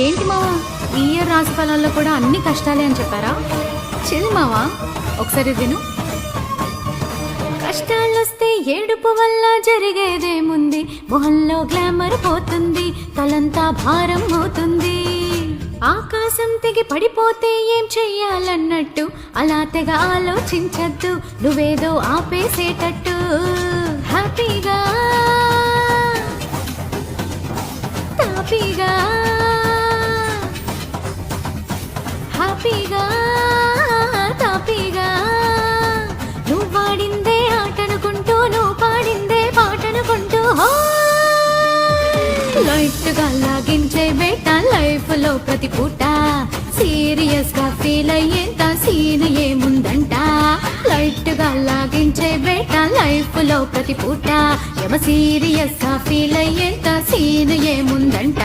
ఏంటి మావా, ఈ ఇయర్ రాశి ఫలాల్లో కూడా అన్ని కష్టాలే అని చెప్పారా? చిల్ మావా, ఒకసారి విను. కష్టాలొస్తే ఏడుపు వల్ల జరిగేదేముంది, మొహంలో గ్లామర్ పోతుంది, తలంతా భారం అవుతుంది. ఆకాశం తెగి పడిపోతే ఏం చెయ్యాలన్నట్టు అలా తెగ ఆలోచించద్దు, నువ్వేదో ఆపేసేటట్టు. హ్యాపీగా తాపీగా హ్యాపీగా తాపీగా నువ్వు వాడిందే ఆటనుకుంటూ, నువ్వు పాడిందే పాటనుకుంటూ లైట్ గా లాగించే బేట లైఫ్ లో ప్రతి పూట. సీరియస్ గా ఫీల్ అయ్యేంత సీన్ ఏముందంట, లైట్ గా లాగించే బేట లైఫ్ లో ప్రతి పూట. ఎవ సీరియస్ గా ఫీల్ అయ్యేంత సీన్ ఏముందంట.